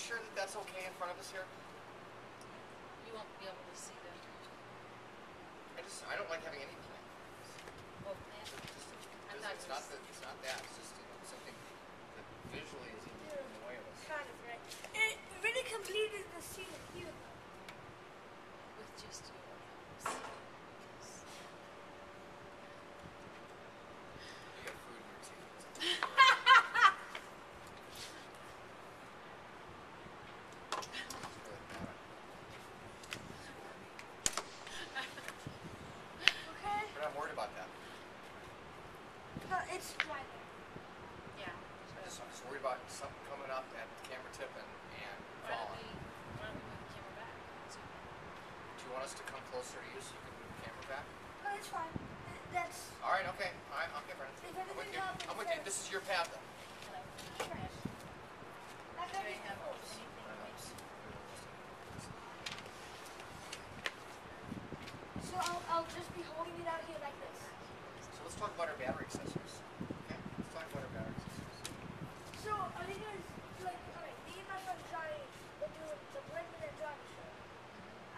sure that that's okay in front of us here? You won't be able to see the. I don't like having anything. Well, plan. It's not that. It's not that. It's just something that visually is in the way of us. Kind of, right? It really completed the scene here. With just you. You got food in your teeth. Okay? We're not worried about that. No, it's dry there. Yeah. I'm just worried about something coming up at the camera tip and Why don't falling. we move the camera back? Do you want us to come closer to you so you can move the camera back? No, it's fine. That's. All right, okay. All right, okay, Brandon. If I'm with anything you. happens, I'm with you. This is your path, then. Trash. That Do could I be have close. anything? So I'll just be holding it out here like this. So let's talk about our battery accessories. Okay? Let's talk about our battery accessories. So are you guys like, alright, me and my friend Johnny will do the Brendan and Johnny show.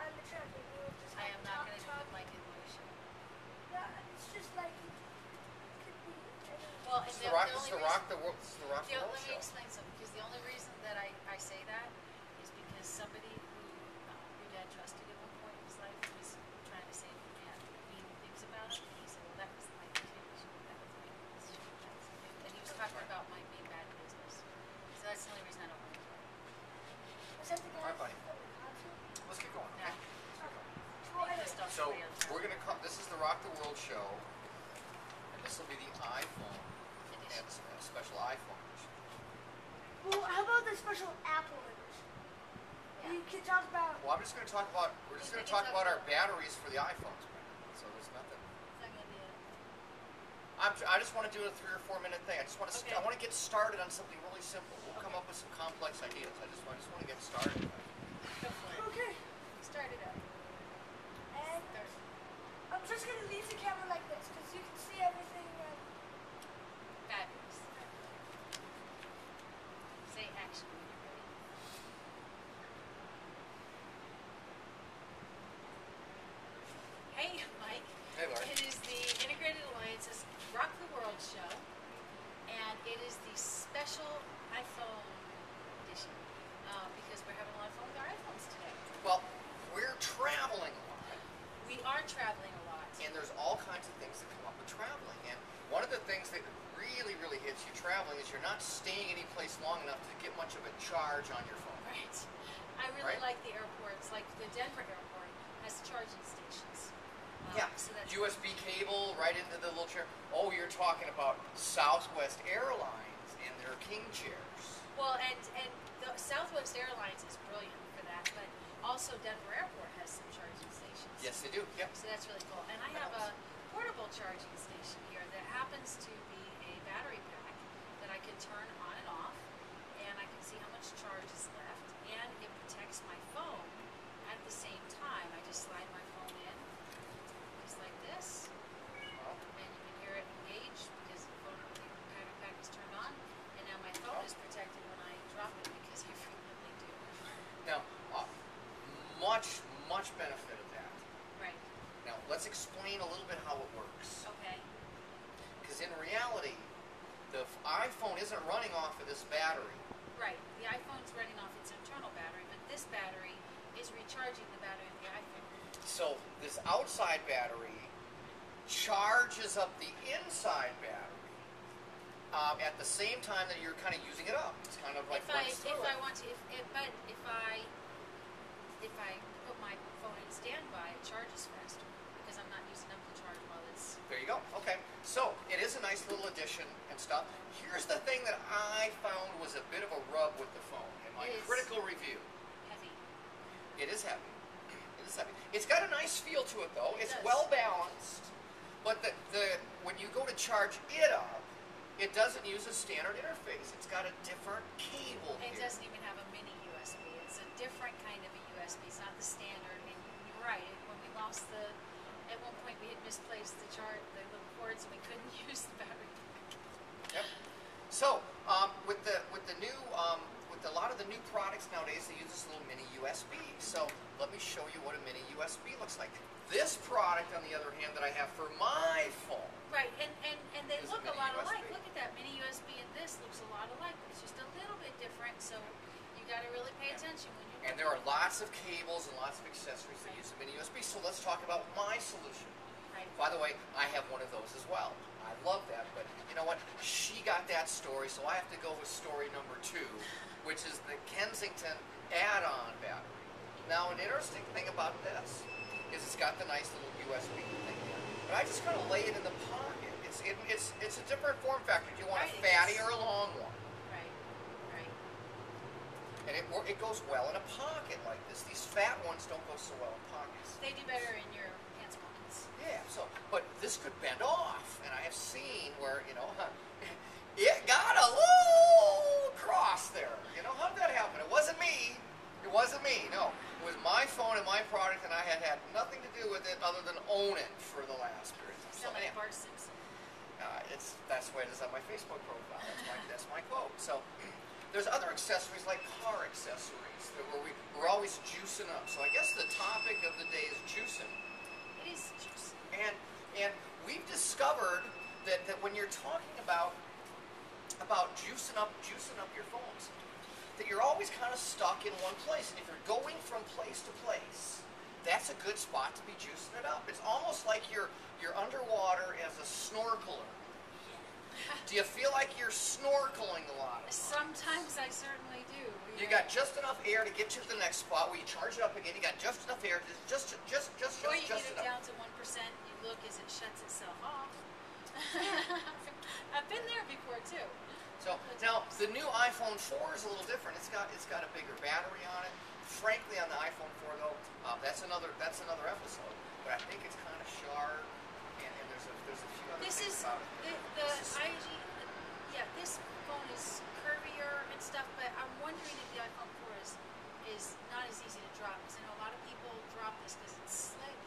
And the champion, we will just I am not going to do talk. the Mike and Louie show. Yeah, it's just like it could be any. Well, This and is the Rock. This is the Rock the World. This is the Rock the World Let me show. explain something, because the only reason that I say that is because somebody who your dad trusted at one point in his life was trying to say mean things about him, and he said, well, that was Mike too. That was Mike. And he was talking about Mike being bad in business. So that's the only reason I don't want to do it. Was that the guy? Alright, buddy. that we had to? Let's get going. Now, Okay. I Well, pissed off So somebody else. we're gonna come. This is the Rock the World show, and this will be the iPhone and a special iPhone edition. well, how about the special Apple edition? Yeah. We can talk about. Well, I'm just gonna talk about. We're just gonna talk about our batteries for the iPhones, Brandon. So there's nothing. It's not going to be a... I just want to do a 3 or 4 minute thing. I just want to. Okay. I want to get started on something really simple. We'll come up with some complex ideas. I just want to get started. Go for it. Okay. Start it up. And Start. I'm just gonna leave the camera like this because you can see everything. Fabulous. Say action when you're ready. Hey, Mike. Hey, Lauren. It is the Integrated Alliance's Rock the World show, and it is the special iPhone edition because we're having a lot of fun with our iPhones today. Well, we're traveling a lot, We are traveling a lot. and there's all kinds of things that come up with traveling. And one of the things that really, really hits you traveling is you're not staying any place long enough to get much of a charge on your phone. Right. I really Right? like the airports, like the Denver airport has charging stations. Yeah, So that's USB cable right into the little chair. Oh, you're talking about Southwest Airlines and their king chairs. Well, and the Southwest Airlines is brilliant for that, but also Denver Airport has some charging stations. Yes, they do. Yep. So that's really cool. And I have a portable charging station here that happens to be a battery pack that I can turn on and off, and I can see how much charge is left, and it protects my phone at the same time. I just slide my phone in, just like this, and you can hear it engage because the phone battery pack is turned on, and now my phone is protected when I drop it because I frequently do. Now, much benefit of that. Right. Now, let's explain a little bit how it works. Okay. Because in reality, the iPhone isn't running off of this battery. Right. The iPhone's running off its internal battery, but this battery is recharging the battery of the iPhone. So this outside battery charges up the inside battery at the same time that you're kind of using it up. It's kind of like If I want to, if I put my phone in standby, it charges faster because I'm not using up the charge while it's. There you go. Okay. So it is a nice little addition and stuff. Here's the thing that I found was a bit of a rub with the phone in my It is critical review. Heavy. It is heavy. It is heavy. It's got a nice feel to it though. It's does. well balanced. But when you go to charge it up, it doesn't use a standard interface. It's got a different cable It here. doesn't even have a mini USB. It's a different kind of a USB. It's not the standard. And you're right. When we lost at one point we had misplaced the little cords, and we couldn't use the battery. Yep. So with the with a lot of the new products nowadays, they use this little mini USB. So let me show you what a mini USB looks like. This product, on the other hand, that I have for my phone. Right, and they Is a look a mini lot USB. alike. Look at that, mini USB and this looks a lot alike, but it's just a little bit different, so you got to really pay attention when you. And there are lots of cables and lots of accessories that use a mini USB. So let's talk about my solution. Right. By the way, I have one of those as well. I love that, but you know what? She got that story, so I have to go with story number 2, which is the Kensington add-on battery. Now, an interesting thing about this is it's got the nice little USB thing here, but I just kind of lay it in the pocket. It's a different form factor. Do you want a fatty or a long one? Right, right. And it goes well in a pocket like this. These fat ones don't go so well in pockets. They do better in your pants pockets. Yeah, but this could bend off, and I have seen where, it got a little cross there. How did that happen? It wasn't me. It wasn't me, no. It was my phone and my product, and I had nothing to do with it other than own it for the last period of time. Sound like Bart Simpson. That's the way it is on my Facebook profile. That's my quote. So there's other accessories like car accessories where we're always juicing up. So I guess the topic of the day is juicing. It is juicy. And we've discovered that when you're talking about juicing up your phones, that you're always kind of stuck in one place. And if you're going from place to place, that's a good spot to be juicing it up. It's almost like you're underwater as a snorkeler. Do you feel like you're snorkeling a lot? Sometimes I certainly do. You got just enough air to get you to the next spot where you charge it up again. You got just enough air to just Or you get it enough. down to 1%, you look as it shuts itself off. I've been there before too. So now the new iPhone 4 is a little different. It's got a bigger battery on it. Frankly, on the iPhone 4 though, that's another episode. But I think it's kind of sharp, and there's a few other This things is about it. this phone is curvier and stuff, but I'm wondering if the iPhone 4 is not as easy to drop, because I know a lot of people drop this because it's slick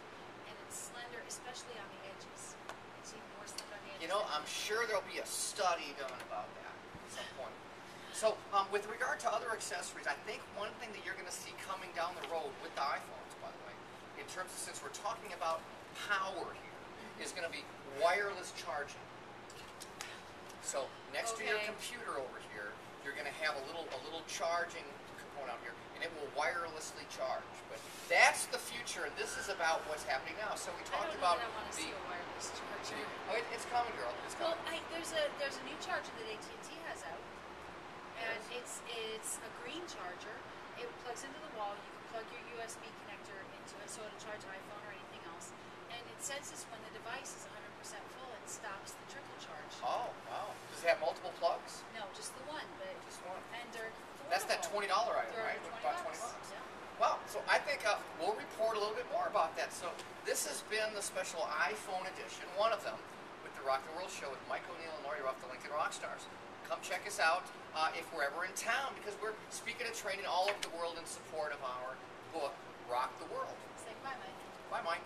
and it's slender, especially on the edges. It's even more slender on the edges. I'm sure there'll be a study done about that at some point. So, with regard to other accessories, I think one thing that you're going to see coming down the road with the iPhones, by the way, in terms of, since we're talking about power here, is going to be wireless charging. So, next to your computer over here, you're going to have a little charging component out here, and it will wirelessly charge. But that's the future, and this is about what's happening now. So we talked about I want to see a wireless charger. It's coming, girl. It's Well, coming. there's a new charger that AT&T has out, and it's a green charger. It plugs into the wall. You can plug your USB connector into it, so it'll charge iPhone or anything else. And it senses when the device is 100% full and stops the trickle charge. Oh, wow. Does it have multiple plugs? No, just the one, but Just one. and they're affordable. That's that $20 item, They're right? under About 20 bucks. Yeah. Wow. So I think we'll report a little bit more about that. So this has been the special iPhone edition, one of them, with the Rock the World show with Mike O'Neill and Lori Ruff, the Lincoln Rockstars. Come check us out if we're ever in town, because we're speaking and training all over the world in support of our book, Rock the World. Say bye, Mike. Bye, Mike.